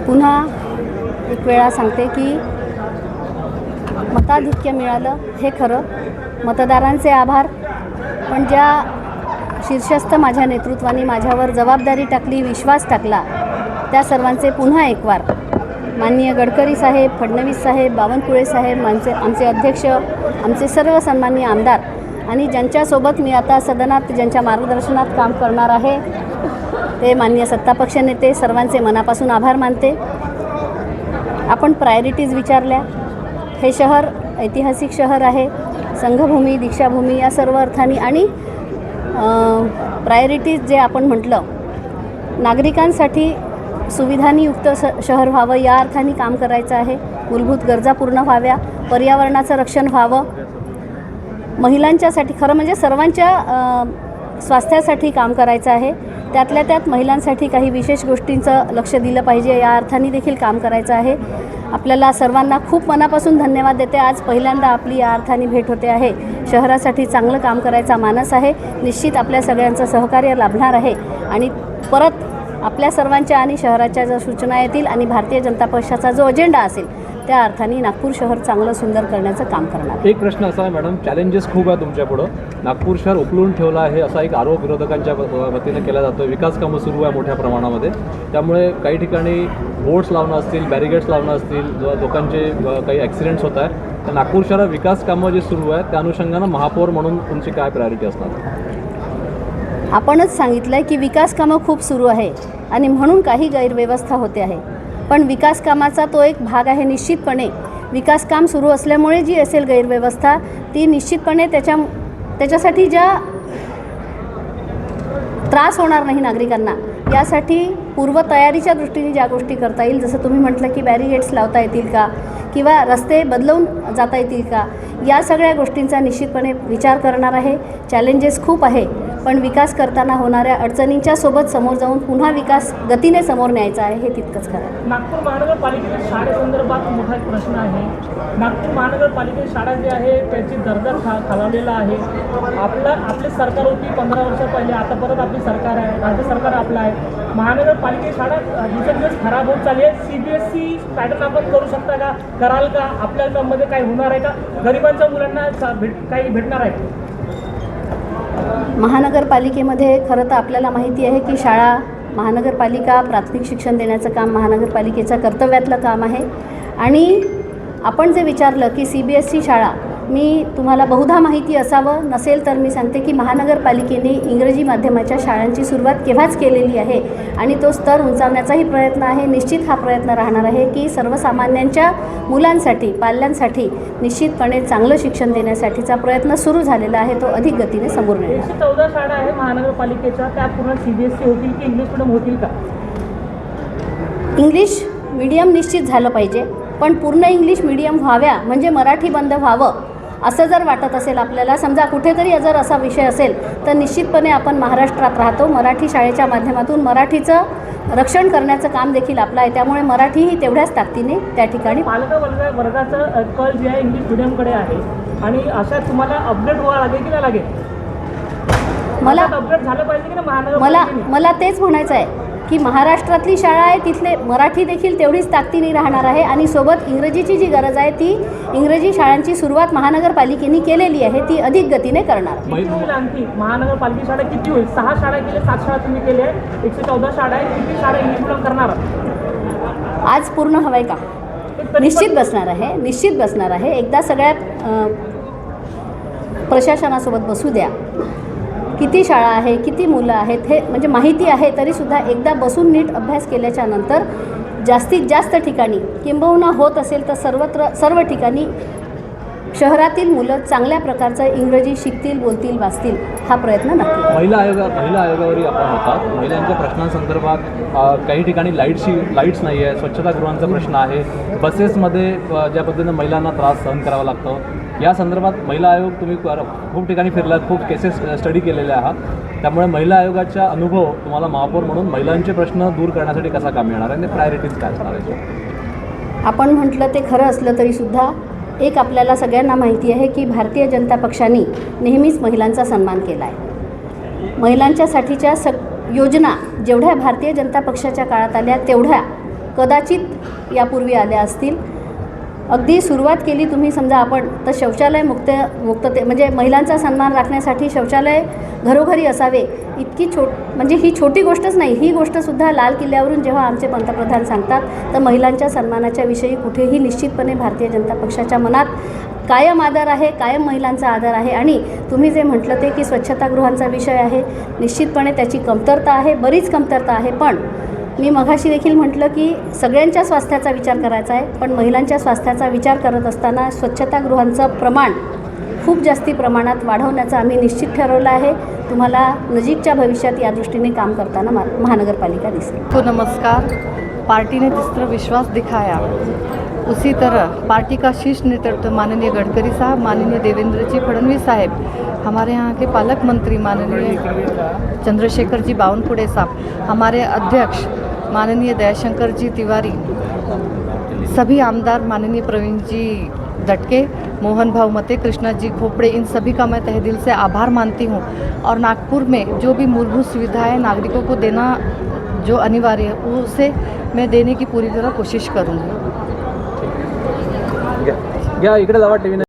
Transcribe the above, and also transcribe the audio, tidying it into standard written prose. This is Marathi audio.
पुन्हा एक वेळा सांगते की मताधिक्य मिळालं हे खरं, मतदारांचे आभार, पण ज्या शीर्षस्थ माझ्या नेतृत्वाने माझ्यावर जबाबदारी टाकली, विश्वास टाकला, त्या सर्वांचे पुन्हा एक वार माननीय गडकरी साहेब, फडणवीस साहेब, बावनकुळे साहेब, आमचे अध्यक्ष, आमचे सर्व सन्माननीय आमदार आणि ज्यांच्यासोबत मी आता सदनात ज्यांच्या मार्गदर्शनात काम करणार आहे ते माननीय सत्तापक्ष नेते, सर्वांचे मनापासून आभार मानते। आपण प्रायोरिटीज विचारल्या। हे शहर ऐतिहासिक शहर आहे, संघभूमी, दीक्षाभूमी या सर्व अर्थाने, आणि प्रायोरिटीज जे आपण म्हटलं, नागरिकांसाठी सुविधांयुक्त शहर व्हावं या अर्थाने काम करायचं आहे। मूलभूत गरजा पूर्ण व्हाव्या, पर्यावरणाचं रक्षण व्हावं, महिलांच्यासाठी खरं म्हणजे सर्वांच्या स्वास्थ्यासाठी काम करायचं आहे। त्यातल्या त्यात महिलांसाठी काही विशेष गोष्टींचं लक्ष दिलं पाहिजे या अर्थाने देखील काम करायचं आहे। आपल्याला सर्वांना खूप मनापासून धन्यवाद देते। आज पहिल्यांदा आपली या अर्थाने भेट होते आहे। शहरासाठी चांगलं काम करायचा मानस आहे। निश्चित आपल्या सगळ्यांचं सहकार्य लाभणार आहे आणि परत आपल्या सर्वांच्या आणि शहराच्या ज्या सूचना येतील आणि भारतीय जनता पक्षाचा जो अजेंडा असेल त्या अर्थाने नागपूर शहर चांगलं सुंदर करण्याचं काम करणार। एक प्रश्न असा आहे मॅडम, चॅलेंजेस खूप आहे तुमच्यापुढं, नागपूर शहर उकलून ठेवलं आहे असा एक आरोप विरोधकांच्या वतीने केला जातो। विकास कामं सुरू आहे मोठ्या प्रमाणामध्ये, त्यामुळे काही ठिकाणी बोर्ड्स लावणं असतील, बॅरिगेड्स लावणं असतील, लोकांचे काही ॲक्सिडेंट्स होत आहेत, तर नागपूर शहरात विकास कामं जी सुरू आहेत त्या अनुषंगानं महापौर म्हणून तुमची काय प्रायोरिटी असणार? आपणच सांगितलं आहे की विकास कामं खूप सुरू आहे आणि म्हणून काही गैरव्यवस्था होते आहे, पण विकास कामाचा तो एक भाग आहे। निश्चितपणे विकास काम सुरू असल्यामुळे जी असेल गैरव्यवस्था ती निश्चितपणे त्याच्यासाठी ज्या त्रास होणार नाही नागरिकांना यासाठी पूर्वतयारीच्या दृष्टीने ज्या गोष्टी करता येईल, जसं तुम्ही म्हटलं की बॅरिगेड्स लावता येतील का किंवा रस्ते बदलवून जाता येतील का, या सगळ्या गोष्टींचा निश्चितपणे विचार करणार आहे। चॅलेंजेस खूप आहे, पण विकास करताना होणाऱ्या अडचणींच्या सोबत समोर जाऊन पुन्हा विकास गतीने समोर न्यायचा आहे, हे तितकंच खरं आहे। नागपूर महानगरपालिकेच्या शाळेसंदर्भात मोठा प्रश्न आहे। नागपूर महानगरपालिकेची शाळा जी आहे त्याची दर्जा खालावलेला आहे। आपले सरकार होती 15 वर्ष पहिले, आता परत आपली सरकार आहे, राज्य सरकार आपलं आहे। महानगरपालिकेची शाळा दिवसेंदिवस खराब होत चालली आहे। CBSE पॅटर्न आपण करू शकता का, कराल का? आपल्या गावामध्ये काही होणार आहे का? गरिबांच्या मुलांना काही भेटणार आहे? महानगरपालिकेमध्ये खरं तर आपल्याला माहिती आहे की शाळा, महानगरपालिका प्राथमिक शिक्षण देण्याचं काम महानगरपालिकेचं कर्तव्यातलं काम आहे। आणि आपण जे विचारलं की CBSE शाळा, मी तुम्हाला बहुधा माहिती असावं, नसेल तर मी सांगते की महानगरपालिकेने इंग्रजी माध्यमाच्या शाळांची सुरुवात केव्हाच केलेली आहे आणि तो स्तर उंचावण्याचाही प्रयत्न आहे। निश्चित हा प्रयत्न राहणार आहे की सर्वसामान्यांच्या मुलांसाठी, पाल्यांसाठी निश्चितपणे चांगलं शिक्षण देण्यासाठीचा प्रयत्न सुरू झालेला आहे, तो अधिक गतीने समोर येईल। 114 शाळा आहे महानगरपालिकेच्या, त्या पूर्ण CBSE होतील की इंग्लिश मीडियम होतील का? इंग्लिश मीडियम निश्चित झालं पाहिजे, पण पूर्ण इंग्लिश मीडियम व्हाव्या म्हणजे मराठी बंद व्हावं असं जर वाटत असेल आपल्याला, समजा कुठेतरी जर असा विषय असेल तर निश्चितपणे आपण महाराष्ट्रात राहतो, मराठी शाळेच्या माध्यमातून मराठीचं रक्षण करण्याचं काम देखील आपलं आहे, त्यामुळे मराठी ही तेवढ्याच ताकदीने त्या ठिकाणी वर्गाचं कल जे आहे इंग्लिश मीडियमकडे आहे आणि अशा तुम्हाला अपडेट व्हावं लागेल की नाही लागेल? मला अपडेट झालं पाहिजे की नाही? मला तेच म्हणायचं आहे की महाराष्ट्रातली शाळा आहे तिथले मराठी देखील तेवढीच ताकदीने राहणार आहे आणि सोबत इंग्रजीची जी गरज आहे ती इंग्रजी शाळांची सुरुवात महानगरपालिकेने केलेली आहे, ती अधिक गतीने करणार। आणखी महानगरपालिका शाळा किती होईल? 6 शाळा केले, 7 शाळा तुम्ही केले, 114 शाळा आहे, किती शाळा इंग्लिश मीडियम करणार? आज पूर्ण हवंय का? निश्चित बसणार आहे। एकदा सगळ्या प्रशासनासोबत बसू द्या, किती शाळा आहे, किती मुलं आहेत हे म्हणजे माहिती आहे, तरीसुद्धा एकदा बसून नीट अभ्यास केल्याच्या नंतर जास्तीत जास्त ठिकाणी किंबहुना होत असेल तर सर्व ठिकाणी शहरातील मुलं चांगल्या प्रकारचं इंग्रजी शिकतील, बोलतील, वाचतील हा प्रयत्न नक्की। महिला आयोगावरही आपण होतात, महिलांच्या प्रश्नांसंदर्भात काही ठिकाणी लाईट्स नाही आहे, स्वच्छतागृहांचा प्रश्न आहे, बसेसमध्ये ज्या पद्धतीनं महिलांना त्रास सहन करावा लागतो, या संदर्भात महिला आयोग तुम्ही खूप ठिकाणी फिरलात, खूप केसेस स्टडी केलेले आहात, त्यामुळे महिला आयोगाचा अनुभव तुम्हाला महापौर म्हणून महिलांचे प्रश्न दूर करण्यासाठी कसा काम येणार आहे आणि प्रायोरिटीज काय असणार आहे? आपण म्हटलं ते खरं असलं तरीसुद्धा एक आपल्याला सगळ्यांना माहिती आहे की भारतीय जनता पक्षाने नेहमीच महिलांचा सन्मान केला आहे। महिलांच्यासाठीच्या योजना जेवढ्या भारतीय जनता पक्षाच्या काळात आल्या तेवढ्या कदाचित यापूर्वी आल्या असतील. अगदी सुरुवात केली तुम्ही समजा आपण तर शौचालय मुक्तते म्हणजे महिलांचा सन्मान राखण्यासाठी शौचालय घरोघरी असावे इतकी म्हणजे ही छोटी गोष्टच नाही. ही गोष्टसुद्धा लाल किल्ल्यावरून जेव्हा आमचे पंतप्रधान सांगतात तर महिलांच्या सन्मानाच्या विषयी कुठेही निश्चितपणे भारतीय जनता पक्षाच्या मनात कायम आदर आहे, कायम महिलांचा आदर आहे. आणि तुम्ही जे म्हटलं ते की स्वच्छतागृहांचा विषय आहे, निश्चितपणे त्याची कमतरता आहे, बरीच कमतरता आहे. पण मी मघाशी देखील म्हटलं की सगळ्यांच्या स्वास्थ्याचा विचार करायचा आहे, पण महिलांच्या स्वास्थ्याचा विचार करत असताना स्वच्छतागृहांचं प्रमाण खूप जास्ती प्रमाणात वाढवण्याचं आम्ही निश्चित ठरवलं आहे. तुम्हाला नजीकच्या भविष्यात या दृष्टीने काम करताना महानगरपालिका दिसेल. तो नमस्कार. पार्टी ने जिस तरह विश्वास दिखाया उसी तरह पार्टी का शीर्ष नेतृत्व माननीय गडकरी साहब, माननीय देवेंद्र जी फडणवीस साहब, हमारे यहाँ के पालक मंत्री माननीय चंद्रशेखर जी बावनकुळे साहब, हमारे अध्यक्ष माननीय दयाशंकर जी तिवारी, सभी आमदार माननीय प्रवीण जी दटके, मोहन भाव मते, कृष्णा जी खोपड़े, इन सभी का मैं तहे दिल से आभार मानती हूँ. और नागपुर में जो भी मूलभूत सुविधाएं नागरिकों को देना जो अनिवार्य है उसे मैं देने की पूरी तरह कोशिश करूँगी. घ्या इकडे जावा टीव्ही